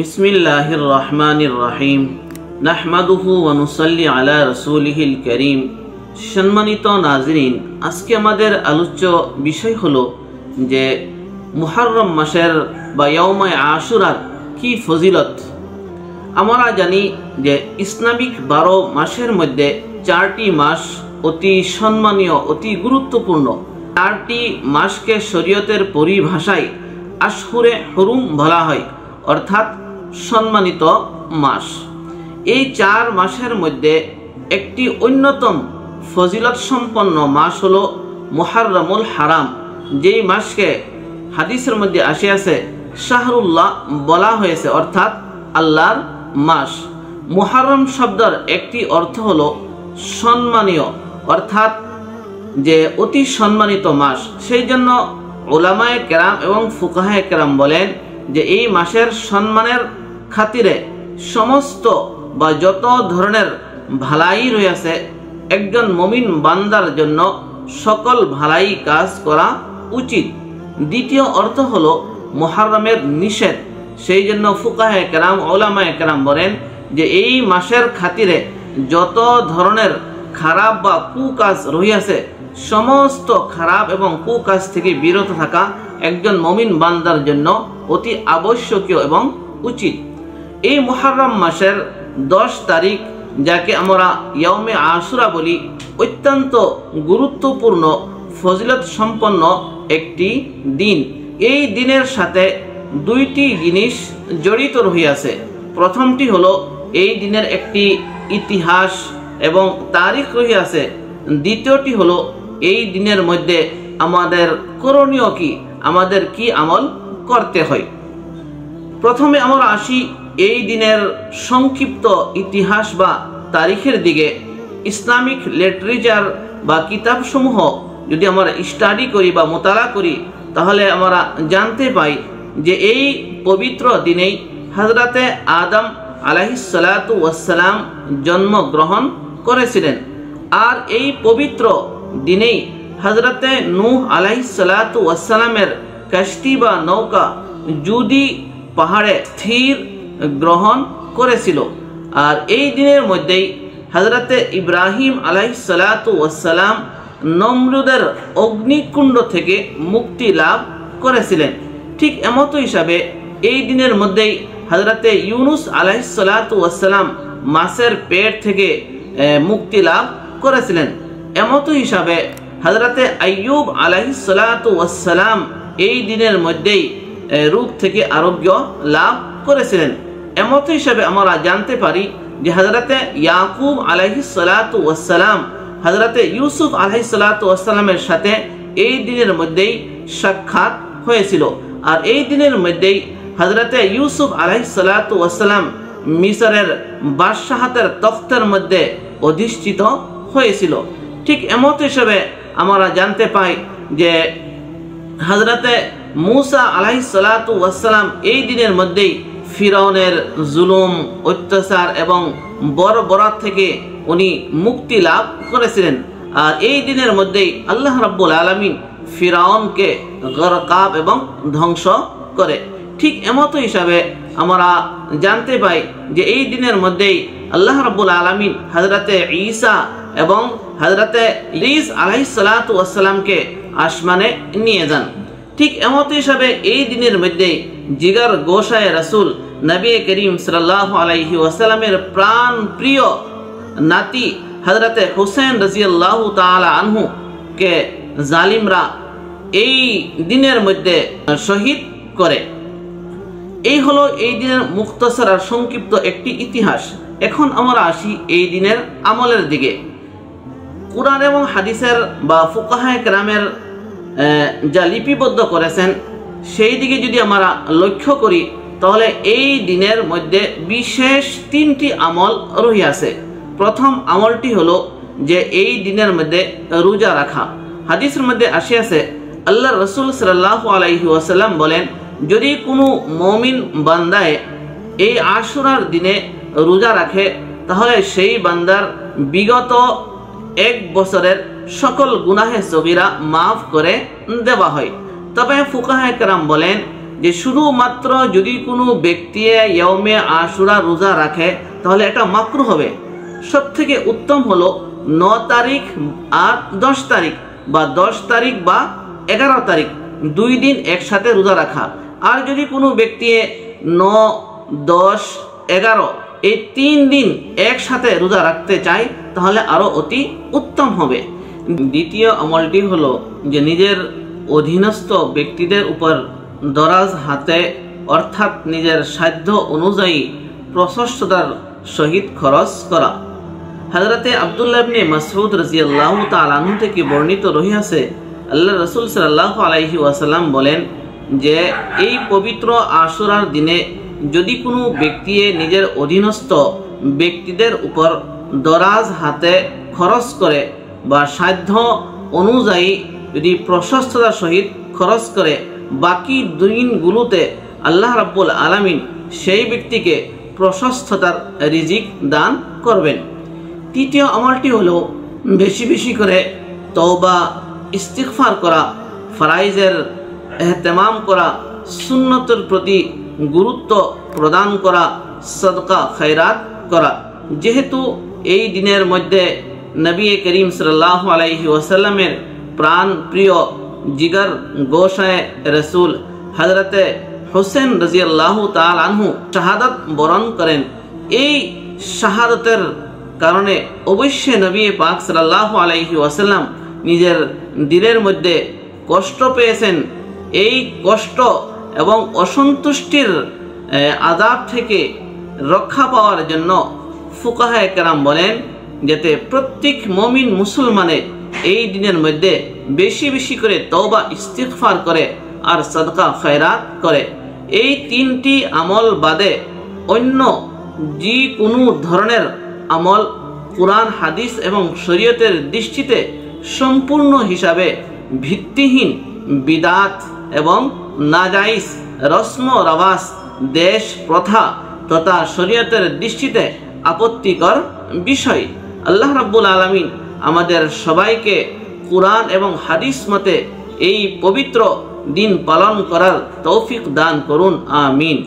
বিসমিল্লাহির রহমানির রহিম নাহমাদুহু ওয়া নুসাল্লি আলা রাসূলিহিল কারীম। সম্মানিত নাজরিন, আজকে আমাদের আলোচ্য বিষয় হলো যে মুহররম মাসের বা ইয়াউমে আশুরার কি ফজিলত। আমরা জানি যে ইসলামিক 12 মাসের মধ্যে 4টি মাস অতি সম্মানীয়, অতি গুরুত্বপূর্ণ। 4টি মাসকে শরীয়তের পরিভাষায় আশহুরে হুরুম বলা হয়, অর্থাৎ সম্মানিত মাস। এই 4 মাসের মধ্যে একটি অন্যতম ফজিলত সম্পন্ন মাস হলো মুহররমুল হারাম, যেই মাসকে হাদিসের মধ্যে আসিয়াছে শাহরুল্লাহ বলা হয়েছে, অর্থাৎ আল্লাহর মাস। মুহররম শব্দের একটি অর্থ হলো সম্মানীয়, অর্থাৎ যে অতি সম্মানিত মাস। সেই জন্য উলামায়ে কেরাম এবং ফুকাহায়ে কেরাম বলেন যে এই মাসের সম্মানের খাতিরে সমস্ত বা যত ধরনের ভালাই রয়েছে একজন মুমিন বান্দার জন্য সকল ভালাই কাজ করা উচিত। দ্বিতীয় অর্থ হলো মুহররমের নিষেধ। সেই জন্য ফুকাহায়ে কেরাম, উলামায়ে কেরাম বলেন যে এই মাসের খাতিরে যত ধরনের খারাপ বা কুকাজ রহিয়াছে সমস্ত খারাপ এবং কুকাজ থেকে বিরত থাকা একজন মুমিন বান্দার জন্য অতি আবশ্যকীয় এবং উচিত। এই মুহররম মাসের 10 তারিখ, যাকে আমরা ইয়াউমে আশুরা বলি, অত্যন্ত গুরুত্বপূর্ণ ফজিলত সম্পন্ন একটি দিন। এই দিনের সাথে 2টি জিনিস জড়িত রহিয়াছে। প্রথমটি হলো এই দিনের একটি ইতিহাস এবং তারিখ রহিয়াছে। দ্বিতীয়টি হলো এই দিনের মধ্যে আমাদের করণীয় কি, আমাদের কি আমল করতে হয়। প্রথমে আমরা আসি এই দিনের সংক্ষিপ্ত ইতিহাস বা তারিখের দিকে। ইসলামিক লিটারেচার বা কিতাবসমূহ যদি আমরা স্টাডি করি বা মোতালা করি, তাহলে আমরা জানতে পাই যে এই পবিত্র দিনেই হযরতে আদম আলাইহিসসালাতু ওয়াসসালাম জন্মগ্রহণ করেছিলেন। আর এই পবিত্র দিনেই হযরতে নূহ আলাইহিসসালাতু ওয়াসসালামের কাশতি বা নৌকা জুদি পাহাড়ে স্থির গ্রহণ করেছিল। আর এই দিনের মধ্যেই হযরতে ইব্রাহিম আলাইহিসসালাতু ওয়াসসালাম নমরুদের অগ্নিকুণ্ড থেকে মুক্তি লাভ করেছিলেন। ঠিক এমতো হিসাবে এই দিনের মধ্যেই হযরতে ইউনুস আলাইহিসসালাতু ওয়াসসালাম মাছের পেট থেকে মুক্তি লাভ করেছিলেন। এমতো হিসাবে হযরতে আইয়ুব আলাইহিসসালাতু ওয়াসসালাম এই দিনের মধ্যেই রোগ থেকে আরোগ্য লাভ করেছিলেন। এমতো হিসাবে আমরা জানতে পারি যে হযরতে ইয়াকুব আলাইহিসসালাতু ওয়াসসালাম হযরতে ইউসুফ আলাইহিসসালাতু ওয়াসসালামের সাথে এই দিনের মধ্যেই সাক্ষাৎ হয়েছিল। আর এই দিনের মধ্যেই হযরতে ইউসুফ আলাইহিসসালাতু ওয়াসসালাম মিশরের বাদশাহতের তখ্তের মধ্যে অধিষ্ঠিত হয়েছিল। ঠিক এমতো হিসাবে আমরা জানতে পাই যে হযরতে মূসা আলাইহিসসালাতু ওয়াসসালাম এই দিনের মধ্যেই ফিরাউনের জুলুম, অত্যাচার এবং বর্বরতা থেকে উনি মুক্তি লাভ করেছিলেন। আর এই দিনের মধ্যেই আল্লাহ রাব্বুল আলামিন ফিরাউনকে গরকাব এবং ধ্বংস করে। ঠিক এমতো হিসাবে আমরা জানতে পাই যে এই দিনের মধ্যেই আল্লাহ রাব্বুল আলামিন হযরতে ঈসা এবং হযরতে ইদ্রিস আলাইহিসসালাতু ওয়াসসালামকে আসমানে নিয়ে যান। ঠিক এমতো হিসাবে এই দিনের মধ্যে জিগার গোশায়ে রাসূল নবী করিম সাল্লাল্লাহু আলাইহি ওয়াসাল্লামের প্রাণ প্রিয় নাতি হযরতে হুসেন রাদিয়াল্লাহু তাআলা আনহু কে জালিমরা এই দিনের মধ্যে শহীদ করে। এই হলো এই দিনের মুখতাসার আর সংক্ষিপ্ত একটি ইতিহাস। এখন আমরা আসি এই দিনের আমলের দিকে। কুরআন এবং হাদিসের বা ফুকাহায়ে কেরামের যা লিপিবদ্ধ করেছেন সেই দিকে যদি আমরা লক্ষ্য করি, তাহলে এই দিনের মধ্যে বিশেষ 3টি আমল রহিয়াছে। প্রথম আমলটি হলো যে এই দিনের মধ্যে রোজা রাখা। হাদিসের মধ্যে আসিয়াছে আল্লাহর রাসূল সাল্লাল্লাহু আলাইহি ওয়াসাল্লাম বলেন, যদি কোনো মুমিন বান্দায় এই আশুরার দিনে রোজা রাখে, তাহলে সেই বান্দার বিগত 1 বছরের সকল গুনাহে সগীরা মাফ করে দেওয়া হয়। তবে ফুকাহায়ে কেরাম বলেন যে শুধুমাত্র যদি কোনো ব্যক্তি ইয়মে আশুরা রোজা রাখে তাহলে এটা মাকরুহ হবে। সব থেকে উত্তম হলো 9 তারিখ আর 10 তারিখ বা 10 তারিখ বা 11 তারিখ 2 দিন একসাথে রোজা রাখা। আর যদি কোনো ব্যক্তি 9, 10, 11 এই 3 দিন একসাথে রোজা রাখতে চায় তাহলে আরও অতি উত্তম হবে। দ্বিতীয় আমলটি হলো যে নিজের অধীনস্থ ব্যক্তিদের উপর দরাজ হাতে অর্থাৎ নিজের সাধ্য অনুযায়ী প্রশস্ততার সহিত খরচ করা। হযরতে আব্দুল্লাহ ইবনে মাসউদ রাদিয়াল্লাহু তাআলা আনহু থেকে বর্ণিত রহিয়াছে আল্লাহ রাসূল সাল্লাল্লাহু আলাইহি ওয়াসাল্লাম বলেন যে এই পবিত্র আশুরার দিনে যদি কোনো ব্যক্তি নিজের অধীনস্থ ব্যক্তিদের উপর দরাজ হাতে খরচ করে বা সাধ্য অনুযায়ী যদি প্রশস্ততার সহিত খরচ করে, বাকি দিনগুলোতে আল্লাহ রাব্বুল আলামিন সেই ব্যক্তিকে প্রশস্ততার রিজিক দান করবেন। তৃতীয় আমলটি হলো বেশি বেশি করে তওবা ইস্তিগফার করা, ফরাইজের এহতেমাম করা, সুন্নতের প্রতি গুরুত্ব প্রদান করা, সদকা খৈরাত করা। যেহেতু এই দিনের মধ্যে নবী করিম সাল্লাল্লাহু আলাইহি ওয়াসাল্লামের প্রাণ প্রিয় জিগার গোশায়ে রসুল হযরতে হোসেন রাদিয়াল্লাহু তাআলা আনহু শাহাদাত বরণ করেন, এই শাহাদাতের কারণে অবশ্যই নবী পাক সাল্লাল্লাহু আলাইহি ওয়াসাল্লাম নিজের দিলের মধ্যে কষ্ট পেয়েছেন। এই কষ্ট এবং অসন্তুষ্টির আযাব থেকে রক্ষা পাওয়ার জন্য ফুকাহায়ে কেরাম বলেন যাতে প্রত্যেক মুমিন মুসলমানে এই দিনের মধ্যে বেশি বেশি করে তওবা ইস্তিগফার করে আর সাদকা খয়রাত করে। এই 3টি আমল বাদে অন্য যে কোনো ধরনের আমল কুরআন হাদিস এবং শরীয়তের দৃষ্টিতে সম্পূর্ণ হিসাবে ভিত্তিহীন, বিদাত এবং নাজাইজ রসম রওয়াজ, দেশ প্রথা তথা শরীয়তের দৃষ্টিতে আপত্তিকর বিষয়। আল্লাহ রাব্বুল আলামিন আমাদের সবাইকে কুরআন এবং হাদিস মতে এই পবিত্র দিন পালন করার তৌফিক দান করুন, আমিন।